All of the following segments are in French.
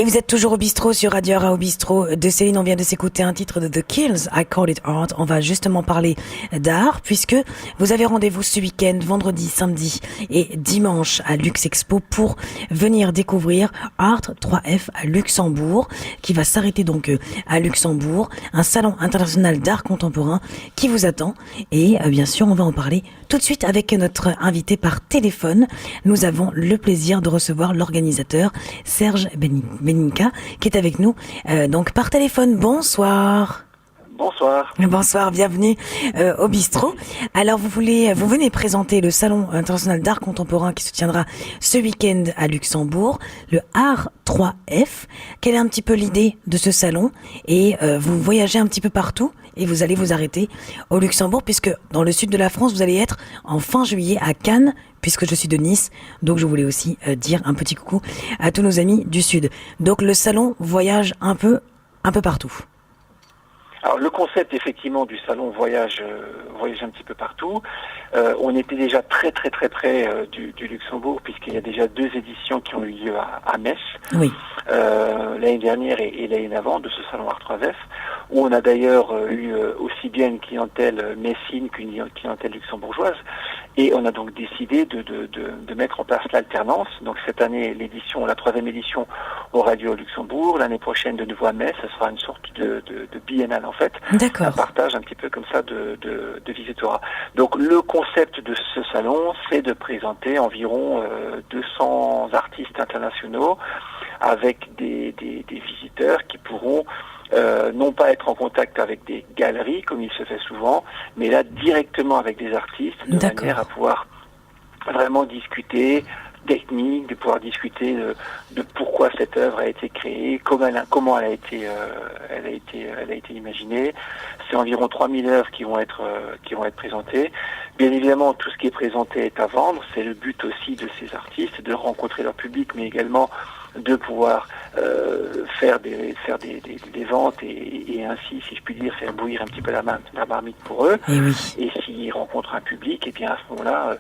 Et vous êtes toujours au bistrot sur Radio Ara au bistrot de Céline. On vient de s'écouter un titre de The Kills, I Call It Art. On va justement parler d'art puisque vous avez rendez-vous ce week-end, vendredi, samedi et dimanche à Lux Expo pour venir découvrir Art 3F à Luxembourg qui va s'arrêter donc à Luxembourg. Un salon international d'art contemporain qui vous attend. Et bien sûr, on va en parler tout de suite avec notre invité par téléphone. Nous avons le plaisir de recevoir l'organisateur Serge Beninka qui est avec nous donc par téléphone. Bonsoir. Bonsoir. Bonsoir, bienvenue au bistrot. Alors vous venez présenter le salon international d'art contemporain qui se tiendra ce week-end à Luxembourg, le Art 3F. Quelle est un petit peu l'idée de ce salon? Et vous voyagez un petit peu partout et vous allez vous arrêter au Luxembourg puisque dans le sud de la France vous allez être en fin juillet à Cannes puisque je suis de Nice. Donc je voulais aussi dire un petit coucou à tous nos amis du sud. Donc le salon voyage un peu partout. Alors le concept effectivement du salon voyage un petit peu partout. On était déjà très près du Luxembourg puisqu'il y a déjà 2 éditions qui ont eu lieu à Metz. Oui. L'année dernière et l'année d'avant de ce salon Art 3F où on a d'ailleurs eu aussi bien une clientèle messine qu'une clientèle luxembourgeoise et on a donc décidé de mettre en place l'alternance. Donc cette année la 3e édition aura lieu au Luxembourg, l'année prochaine de nouveau à Metz, ce sera une sorte de biennale en fait. D'accord. Un partage un petit peu comme ça de visitorat. Donc le concept de ce salon, c'est de présenter environ 200 artistes internationaux avec des visiteurs qui pourront non pas être en contact avec des galeries comme il se fait souvent, mais là directement avec des artistes de manière à pouvoir vraiment discuter technique, de pouvoir discuter de pourquoi cette œuvre a été créée, comment elle a été imaginée. C'est environ 3000 œuvres qui vont être présentées. Bien évidemment, tout ce qui est présenté est à vendre. C'est le but aussi de ces artistes, de rencontrer leur public, mais également de pouvoir faire des ventes et ainsi, si je puis dire, faire bouillir un petit peu la marmite pour eux. Et oui. Et s'ils rencontrent un public, et bien à ce moment-là,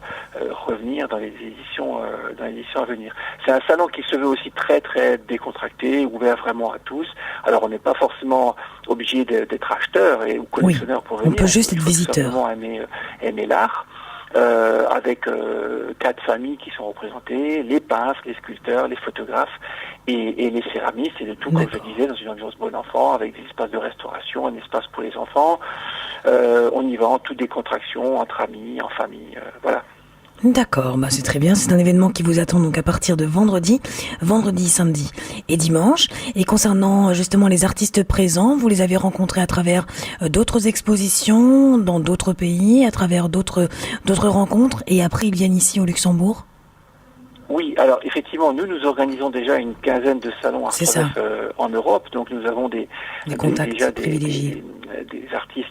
revenir dans les éditions à venir. C'est un salon qui se veut aussi très décontracté, ouvert vraiment à tous. Alors on n'est pas forcément obligé d'être acheteur ou collectionneur pour venir. On peut juste être visiteur. Simplement aimer l'art. Avec 4 familles qui sont représentées, les peintres, les sculpteurs, les photographes et les céramistes, et de tout, comme je disais, dans une ambiance bon enfant, avec des espaces de restauration, un espace pour les enfants. On y va en toute décontraction, entre amis, en famille, voilà. D'accord, c'est très bien. C'est un événement qui vous attend donc à partir de vendredi, samedi et dimanche. Et concernant justement les artistes présents, vous les avez rencontrés à travers d'autres expositions dans d'autres pays, à travers d'autres rencontres, et après ils viennent ici au Luxembourg? Oui, alors effectivement, nous organisons déjà une quinzaine de salons Art 3F en Europe, donc nous avons des contacts privilégiés, des artistes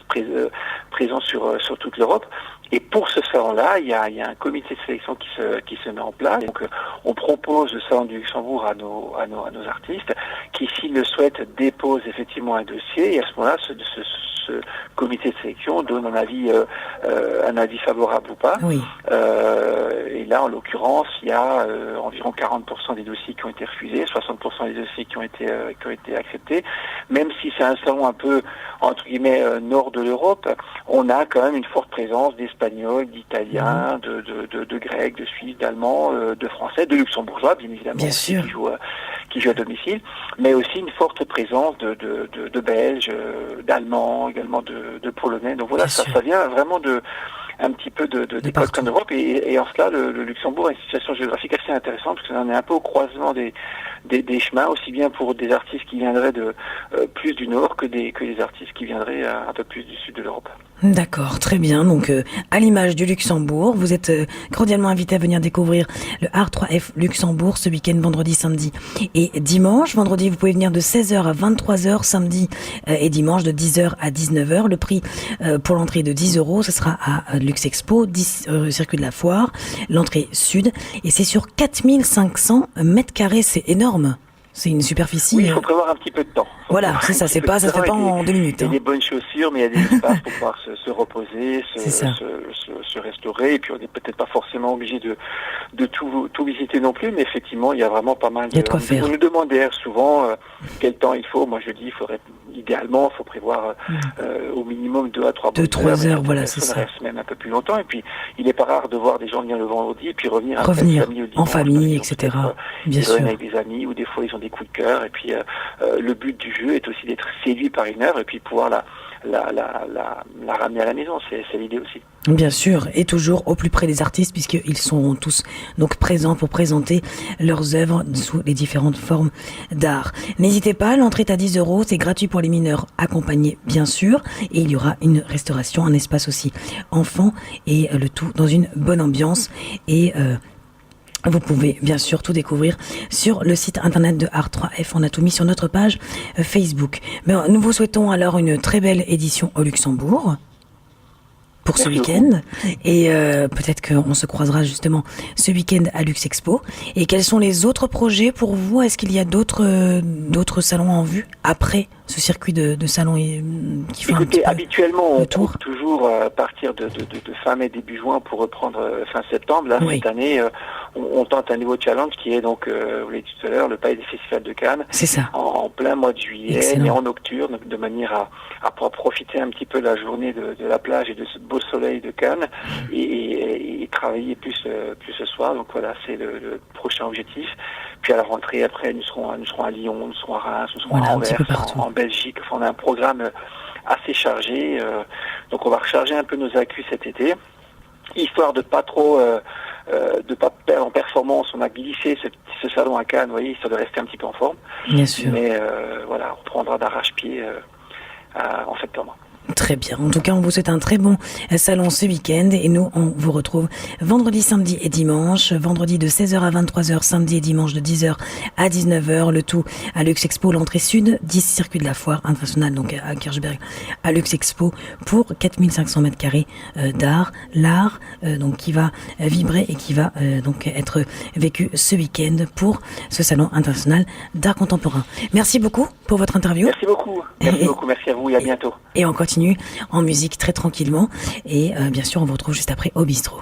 présents sur toute l'Europe. Et pour ce salon-là, il y a un comité de sélection qui se met en place. Donc, on propose le salon du Luxembourg à nos artistes qui, s'ils le souhaitent, déposent effectivement un dossier. Et à ce moment-là, ce comité de sélection donne un avis favorable ou pas. Oui. Et là, en l'occurrence, il y a environ 40% des dossiers qui ont été refusés, 60% des dossiers qui ont été acceptés. Même si c'est un salon un peu entre guillemets nord de l'Europe, on a quand même une forte présence d'Espagnols, d'Italiens, de Grecs, de Suisses, d'Allemands, de Français, de Luxembourgeois, bien évidemment, bien sûr, qui jouent à domicile, mais aussi une forte présence de Belges, d'Allemands, également de Polonais. Donc voilà, ça vient vraiment un petit peu des Balkans d'Europe, et en cela, le Luxembourg a une situation géographique assez intéressante, parce qu'on est un peu au croisement des chemins, aussi bien pour des artistes qui viendraient de plus du nord que des artistes qui viendraient un peu plus du sud de l'Europe. D'accord, très bien. Donc, à l'image du Luxembourg, vous êtes cordialement invité à venir découvrir le Art 3F Luxembourg ce week-end, vendredi, samedi et dimanche. Vendredi, vous pouvez venir de 16h à 23h, samedi et dimanche de 10h à 19h. Le prix pour l'entrée est de 10 €. Ce sera à Lux Expo, 10 circuit de la Foire, l'entrée sud. Et c'est sur 4500 mètres carrés. C'est énorme. C'est une superficie. Oui, il faut prévoir un petit peu de temps. Voilà, c'est ça. Ça se fait pas en 2 minutes. Il y a des bonnes chaussures, mais il y a des espaces pour pouvoir se reposer, se restaurer. Et puis on n'est peut-être pas forcément obligé de tout visiter non plus, mais effectivement, il y a vraiment pas mal. Il y a de quoi faire. On nous demande d'ailleurs souvent quel temps il faut. Moi, je dis, idéalement, il faut prévoir au minimum 2 à 3 heures. Voilà, c'est ça. Ça reste même un peu plus longtemps. Et puis, il n'est pas rare de voir des gens venir le vendredi et puis revenir en famille, etc. Bien sûr. Avec des amis ou des fois ils ont des coups de cœur. Et puis, le but du jeu est aussi d'être séduit par une œuvre et puis pouvoir la ramener à la maison. C'est l'idée aussi. Bien sûr, et toujours au plus près des artistes puisqu'ils sont tous donc présents pour présenter leurs œuvres sous les différentes formes d'art. N'hésitez pas, l'entrée est à 10 €, c'est gratuit pour les mineurs accompagnés bien sûr, et il y aura une restauration, un espace aussi enfant et le tout dans une bonne ambiance et vous pouvez bien sûr tout découvrir sur le site internet de Art 3F. On a tout mis sur notre page Facebook. Mais nous vous souhaitons alors une très belle édition au Luxembourg pour ce week-end. Et peut-être qu'on se croisera justement ce week-end à Luxe Expo. Et quels sont les autres projets pour vous? Est-ce qu'il y a d'autres salons en vue après ce circuit de salons qui fait un petit peu habituellement, on tour toujours à partir de fin mai, début juin pour reprendre fin septembre. Là, cette année, on tente un nouveau challenge qui est donc, vous l'avez dit tout à l'heure, le Palais des Festivals de Cannes. C'est ça. En plein mois de juillet et en nocturne, de manière à pouvoir profiter un petit peu de la journée de la plage et de ce beau soleil de Cannes et travailler plus ce soir. Donc voilà, c'est le prochain objectif. Puis à la rentrée, après, nous serons à Lyon, nous serons à Reims, nous serons à Anvers, en Belgique. Enfin, on a un programme assez chargé. Donc on va recharger un peu nos accus cet été, histoire de pas trop de pas perdre en performance. On a glissé ce salon à Cannes, vous voyez, histoire de rester un petit peu en forme. Bien sûr. Mais voilà, on reprendra d'arrache-pied en septembre. Très bien. En tout cas, on vous souhaite un très bon salon ce week-end et nous, on vous retrouve vendredi, samedi et dimanche. Vendredi de 16h à 23h, samedi et dimanche de 10h à 19h. Le tout à Luxe Expo, l'entrée sud, 10 circuit de la foire internationale, donc à Kirchberg, à Luxe Expo, pour 4500 mètres carrés d'art, l'art, donc qui va vibrer et qui va donc être vécu ce week-end pour ce salon international d'art contemporain. Merci beaucoup pour votre interview. Merci beaucoup. Merci à vous et à bientôt. Et on continue en musique très tranquillement et bien sûr on vous retrouve juste après au bistrot.